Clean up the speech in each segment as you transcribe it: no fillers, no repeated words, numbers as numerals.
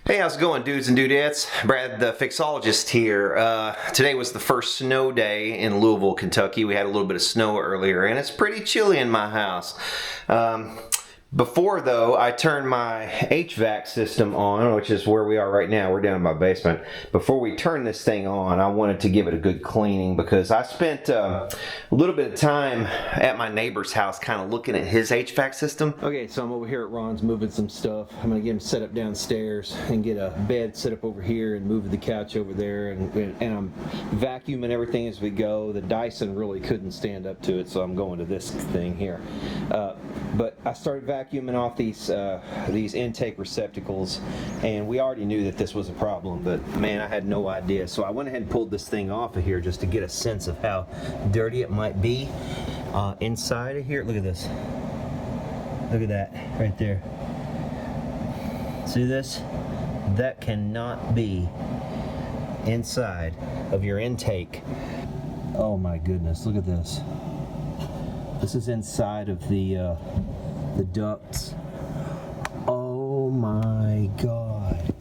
Hey, how's it going, dudes and dudettes? Brad the Fixologist here. Today was the first snow day in Louisville, Kentucky. We had a little bit of snow earlier, and it's pretty chilly in my house. Before, though, I turned my HVAC system on, which is where we are right now. We're down in my basement. Before we turn this thing on, I wanted to give it a good cleaning because I spent a little bit of time at my neighbor's house kind of looking at his HVAC system. Okay, so I'm over here at Ron's moving some stuff. I'm going to get him set up downstairs and get a bed set up over here and move the couch over there. And I'm vacuuming everything as we go. The Dyson really couldn't stand up to it, so I'm going to this thing here. But I started vacuuming off these intake receptacles, and we already knew that this was a problem, but man, I had no idea. So I went ahead and pulled this thing off of here just to get a sense of how dirty it might be inside of here. Look at this. Look at that right there. See this? That cannot be inside of your intake. Oh my goodness, look at this. This is inside of the ducts. Oh my God.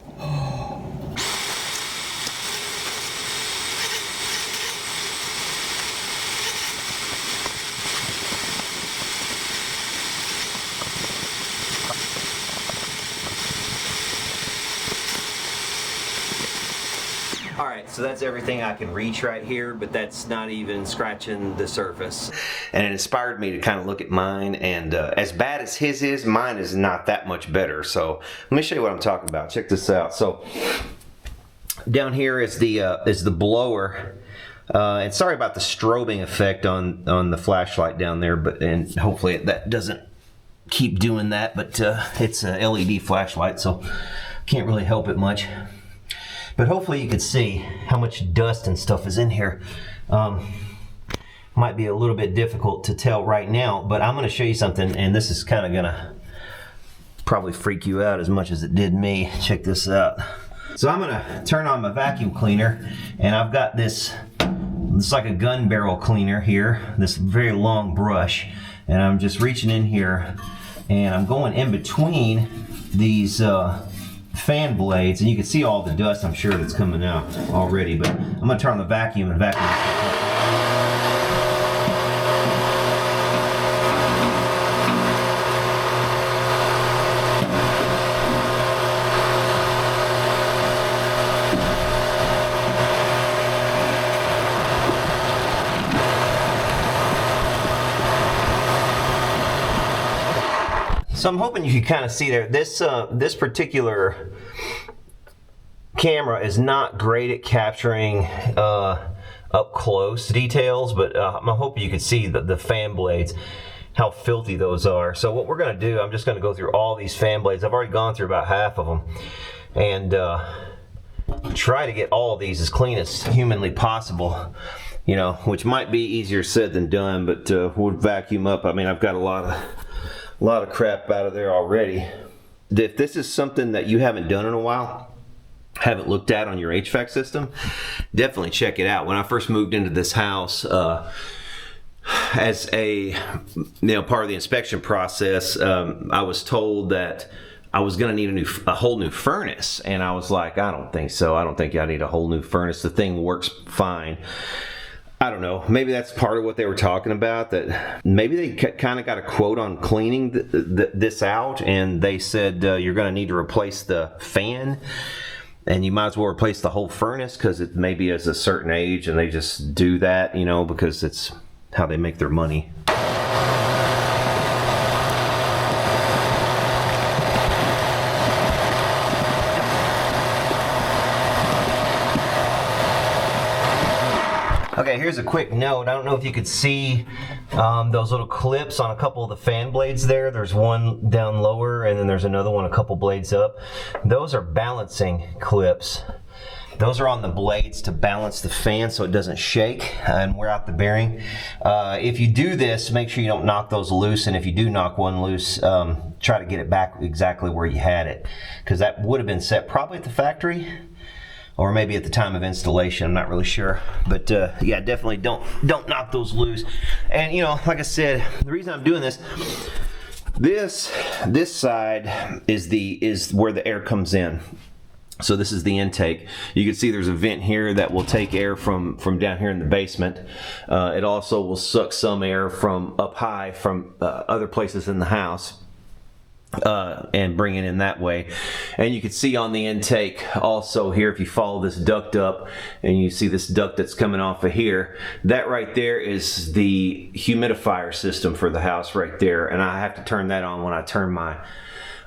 Alright, so that's everything I can reach right here, but that's not even scratching the surface. And it inspired me to kind of look at mine, and as bad as his is, mine is not that much better. So let me show you what I'm talking about. Check this out. So down here is the blower. And sorry about the strobing effect on the flashlight down there, and hopefully that doesn't keep doing that, but it's a LED flashlight, so can't really help it much. But hopefully you can see how much dust and stuff is in here. Might be a little bit difficult to tell right now, but I'm gonna show you something, and this is kind of gonna probably freak you out as much as it did me. Check this out. So I'm gonna turn on my vacuum cleaner, and I've got this, it's like a gun barrel cleaner here, this very long brush, and I'm just reaching in here, and I'm going in between these fan blades, and you can see all the dust, I'm sure, that's coming out already, but I'm going to turn on the vacuum and vacuum. So I'm hoping you can kind of see there, this particular camera is not great at capturing up close details, but I'm hoping you can see the fan blades, how filthy those are. So what we're going to do, I'm just going to go through all these fan blades. I've already gone through about half of them, and try to get all of these as clean as humanly possible, you know, which might be easier said than done, but we'll vacuum up. I mean, I've got a lot of crap out of there already. If this is something that you haven't done in a while, haven't looked at on your HVAC system, definitely check it out. When I first moved into this house, as a part of the inspection process, I was told that I was going to need a whole new furnace, and I was like, I don't think so. I don't think I need a whole new furnace. The thing works fine. I don't know, maybe that's part of what they were talking about, that maybe they kind of got a quote on cleaning this out, and they said you're going to need to replace the fan, and you might as well replace the whole furnace because it maybe is a certain age, and they just do that, you know, because it's how they make their money. Okay, here's a quick note. I don't know if you could see those little clips on a couple of the fan blades there. There's one down lower, and then there's another one a couple blades up. Those are balancing clips. Those are on the blades to balance the fan so it doesn't shake and wear out the bearing. If you do this, make sure you don't knock those loose, and if you do knock one loose, try to get it back exactly where you had it, because that would have been set probably at the factory, or maybe at the time of installation, I'm not really sure. But yeah, definitely don't knock those loose. And you know, like I said, the reason I'm doing this, this side is where the air comes in. So this is the intake. You can see there's a vent here that will take air from down here in the basement. It also will suck some air from up high from other places in the house. And bring it in that way. And you can see on the intake also here, if you follow this duct up and you see this duct that's coming off of here, that right there is the humidifier system for the house right there. And I have to turn that on when I turn my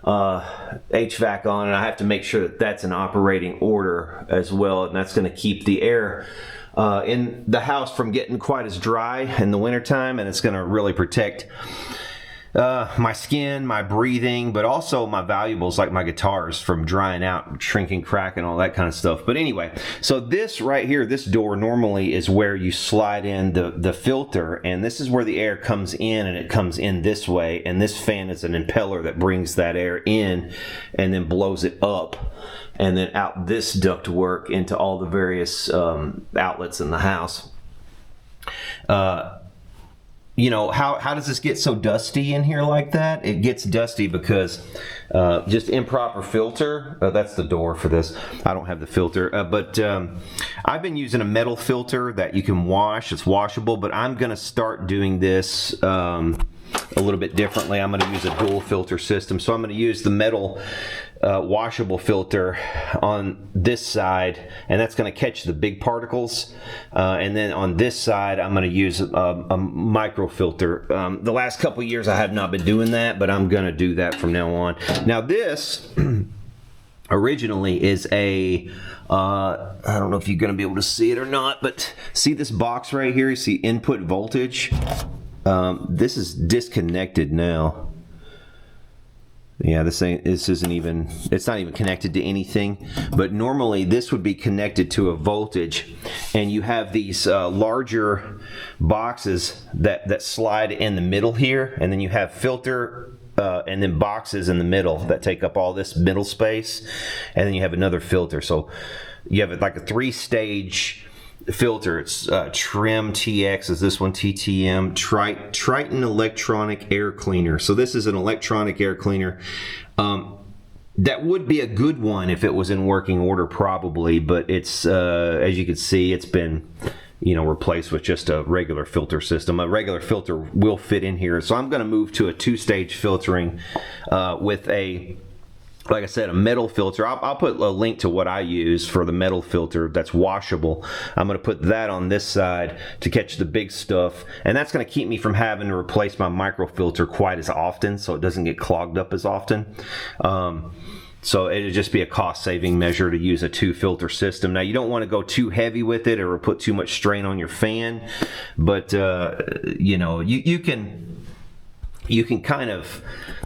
HVAC on, and I have to make sure that that's in operating order as well, and that's going to keep the air in the house from getting quite as dry in the wintertime, and it's going to really protect my skin, my breathing, but also my valuables like my guitars from drying out, shrinking, cracking, all that kind of stuff. But anyway, so this right here, this door normally is where you slide in the filter, and this is where the air comes in, and it comes in this way, and this fan is an impeller that brings that air in and then blows it up and then out this ductwork into all the various outlets in the house. You know, how does this get so dusty in here like that? It gets dusty because just improper filter. That's the door for this. I don't have the filter, but I've been using a metal filter that you can wash. It's washable, but I'm going to start doing this a little bit differently. I'm going to use a dual filter system. So I'm going to use the metal washable filter on this side, and that's going to catch the big particles, and then on this side I'm going to use a micro filter. The last couple years I have not been doing that, but I'm going to do that from now on. Now this originally is a I don't know if you're going to be able to see it or not, but see this box right here? You see input voltage? This is disconnected now. Yeah, this isn't even, it's not even connected to anything, but normally this would be connected to a voltage, and you have these larger boxes that slide in the middle here, and then you have filter and then boxes in the middle that take up all this middle space, and then you have another filter. So you have like a 3-stage filter. It's Trim TX is this one, TTM, Triton electronic air cleaner. So this is an electronic air cleaner. That would be a good one if it was in working order probably, but it's as you can see, it's been replaced with just a regular filter system. A regular filter will fit in here. So I'm going to move to a 2-stage filtering with a, like I said, a metal filter. I'll put a link to what I use for the metal filter that's washable. I'm going to put that on this side to catch the big stuff, and that's going to keep me from having to replace my microfilter quite as often, so it doesn't get clogged up as often. So it'll just be a cost-saving measure to use a 2-filter system. Now, you don't want to go too heavy with it or put too much strain on your fan, but you can kind of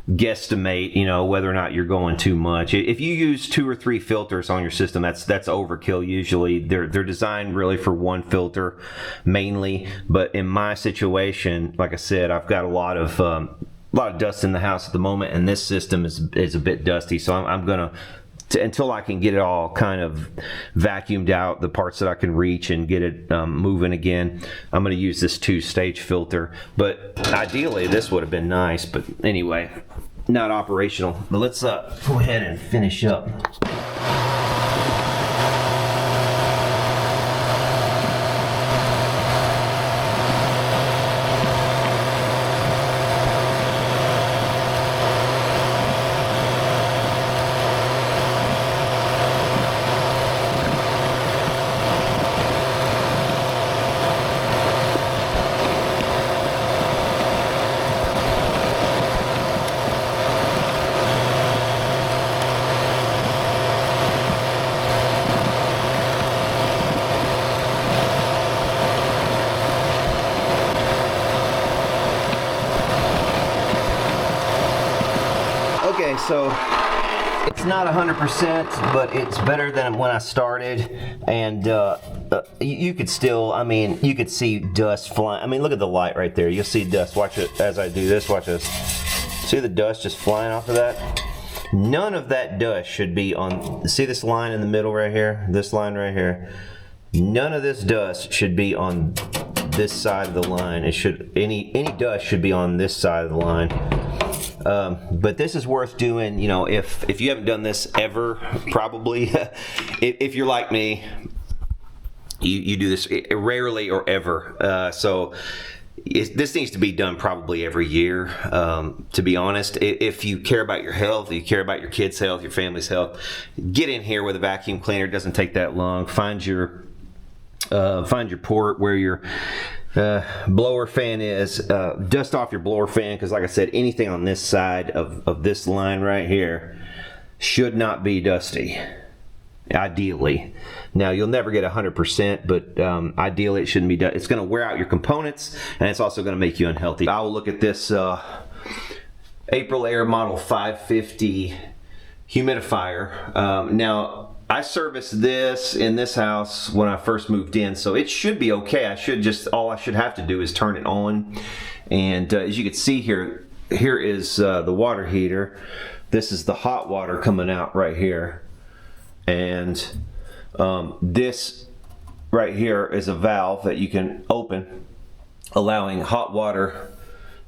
guesstimate, whether or not you're going too much. If you use 2 or 3 filters on your system, that's overkill usually. They're designed really for 1 filter mainly, but in my situation, like I said, I've got a lot of dust in the house at the moment, and this system is a bit dusty, so I'm gonna, until I can get it all kind of vacuumed out, the parts that I can reach, and get it moving again, I'm going to use this 2-stage filter. But ideally this would have been nice, but anyway, not operational. But let's go ahead and finish up. Okay, so it's not 100%, but it's better than when I started, and you could still, you could see dust flying. Look at the light right there. You'll see dust. Watch it as I do this. Watch this. See the dust just flying off of that? None of that dust should be on, see this line in the middle right here? This line right here? None of this dust should be on this side of the line. It should, any dust should be on this side of the line. But this is worth doing, you know, if you haven't done this ever, probably. If you're like me, you do this rarely or ever. So this needs to be done probably every year, to be honest. If you care about your health, you care about your kids' health, your family's health, get in here with a vacuum cleaner. It doesn't take that long. Find your port where your blower fan is. Dust off your blower fan, because like I said, anything on this side of this line right here should not be dusty, ideally. Now, you'll never get 100%, but ideally it shouldn't be done. It's going to wear out your components, and it's also going to make you unhealthy. I will look at this Aprilaire Model 550 humidifier. Now, I serviced this in this house when I first moved in, so it should be okay. All I should have to do is turn it on, and as you can see here is the water heater. This is the hot water coming out right here, and this right here is a valve that you can open, allowing hot water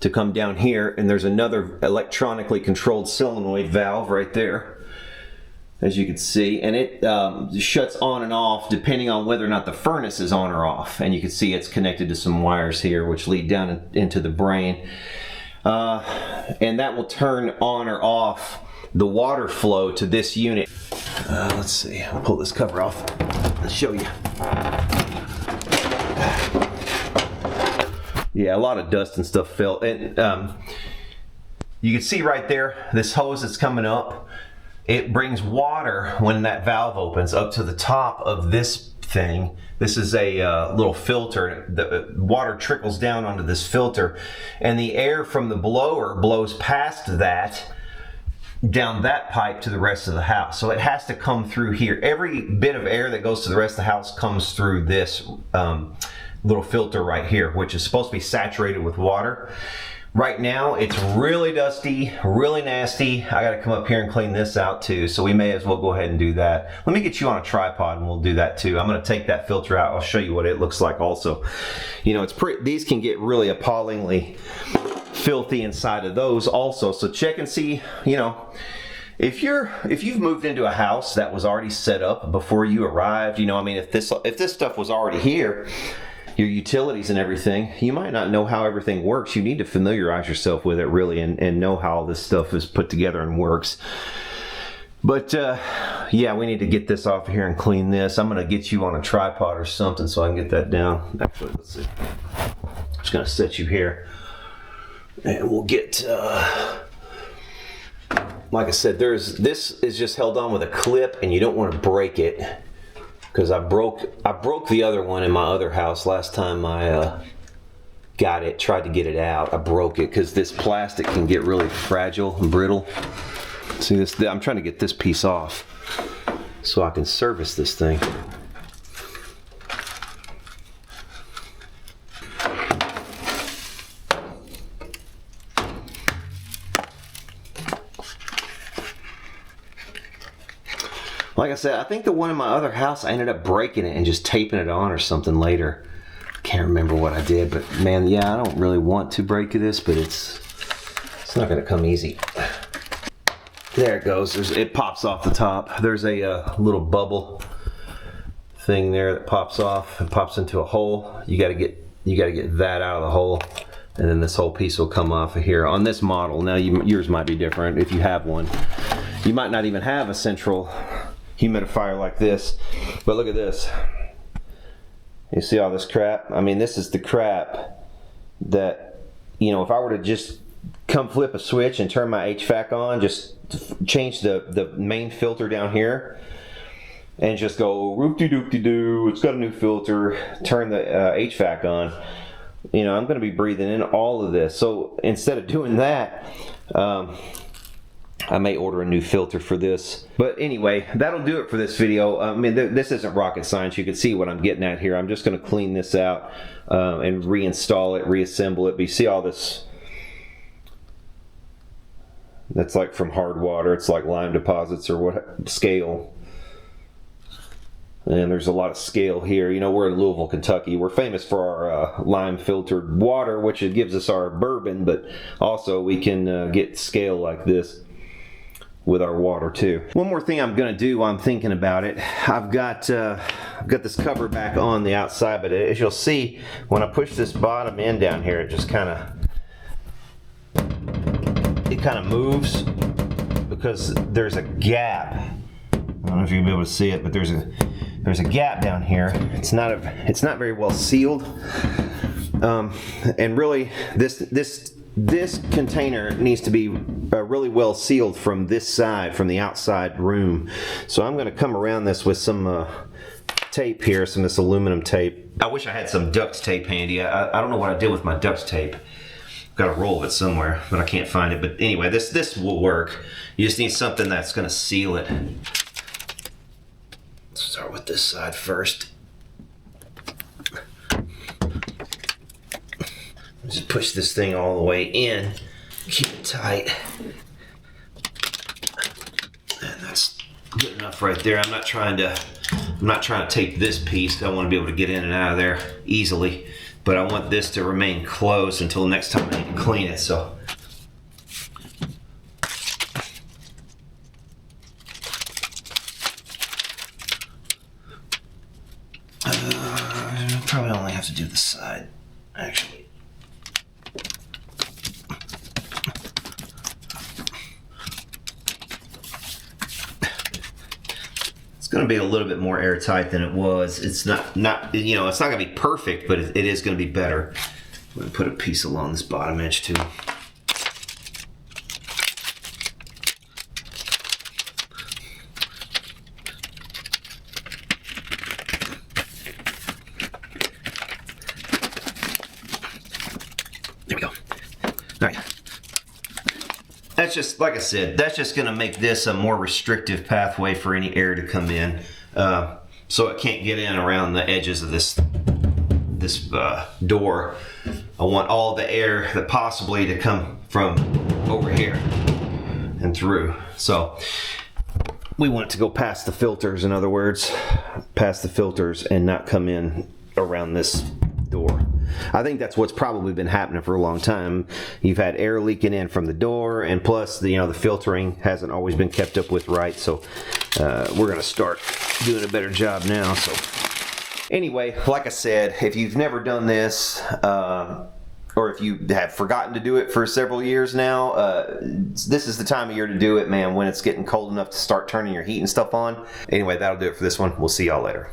to come down here, and there's another electronically controlled solenoid valve right there, as you can see, and it shuts on and off depending on whether or not the furnace is on or off. And you can see it's connected to some wires here which lead down into the brain, and that will turn on or off the water flow to this unit. Let's see, I'll pull this cover off. Let's show you. Yeah, a lot of dust and stuff fell. And you can see right there, this hose that's coming up, it brings water when that valve opens up to the top of this thing. This is a little filter. The water trickles down onto this filter, and the air from the blower blows past that, down that pipe to the rest of the house. So it has to come through here. Every bit of air that goes to the rest of the house comes through this little filter right here, which is supposed to be saturated with water. Right now it's really dusty, really nasty. I gotta come up here and clean this out too, so we may as well go ahead and do that. Let me get you on a tripod and we'll do that too. I'm gonna take that filter out. I'll show you what it looks like also. You know, these can get really appallingly filthy inside of those also, so check and see. You know, if you've moved into a house that was already set up before you arrived, you know, I mean, if this stuff was already here, your utilities and everything, you might not know how everything works. You need to familiarize yourself with it really, and know how this stuff is put together and works. But yeah, we need to get this off here and clean this. I'm gonna get you on a tripod or something so I can get that down. Actually, let's see. I'm just gonna set you here, and we'll get, like I said, this is just held on with a clip, and you don't want to break it, because I broke the other one in my other house last time I tried to get it out. I broke it because this plastic can get really fragile and brittle. See this? I'm trying to get this piece off so I can service this thing. Like I said, I think the one in my other house, I ended up breaking it and just taping it on or something later. Can't remember what I did, but man, yeah, I don't really want to break this, but it's not gonna come easy. There it goes. It pops off the top. There's a little bubble thing there that pops off and pops into a hole. You gotta get that out of the hole, and then this whole piece will come off of here. On this model, now yours might be different if you have one. You might not even have a central humidifier like this, but look at this. You see all this crap? I mean, this is the crap that, you know, if I were to just come flip a switch and turn my HVAC on, just change the main filter down here and just go roop-de-doop-de-doo, it's got a new filter, turn the HVAC on, you know, I'm going to be breathing in all of this. So instead of doing that, I may order a new filter for this. But anyway, that'll do it for this video. I mean, this isn't rocket science. You can see what I'm getting at here. I'm just going to clean this out and reinstall it, reassemble it. But you see all this? That's like from hard water. It's like lime deposits or what scale. And there's a lot of scale here. You know, we're in Louisville, Kentucky. We're famous for our lime filtered water, which it gives us our bourbon, but also we can get scale like this with our water too. One more thing I'm gonna do while I'm thinking about it, I've got this cover back on the outside, but as you'll see, when I push this bottom end down here, it just kind of moves because there's a gap. I don't know if you'll be able to see it, but there's a gap down here. It's not very well sealed, and really this container needs to be really well sealed from this side, from the outside room. So I'm going to come around this with some tape here, some of this aluminum tape. I wish I had some duct tape handy. I don't know what I did with my duct tape. Got a roll of it somewhere, but I can't find it. But anyway, this will work. You just need something that's going to seal it. Let's start with this side first. Just push this thing all the way in, keep it tight, and that's good enough right there. I'm not trying to tape this piece. I want to be able to get in and out of there easily, but I want this to remain closed until the next time I need to clean it. So I probably only have to do the side, actually. It's going to be a little bit more airtight than it was. It's not you know, it's not going to be perfect, but it is going to be better. I'm going to put a piece along this bottom edge too. There we go. All right. That's just, like I said, that's just going to make this a more restrictive pathway for any air to come in, so it can't get in around the edges of this door. I want all the air that possibly to come from over here and through. So we want it to go past the filters, in other words, past the filters and not come in around this door. I think that's what's probably been happening for a long time. You've had air leaking in from the door, and plus the filtering hasn't always been kept up with right. So we're going to start doing a better job now. So anyway, like I said, if you've never done this, or if you have forgotten to do it for several years now, this is the time of year to do it, man, when it's getting cold enough to start turning your heat and stuff on. Anyway, that'll do it for this one. We'll see y'all later.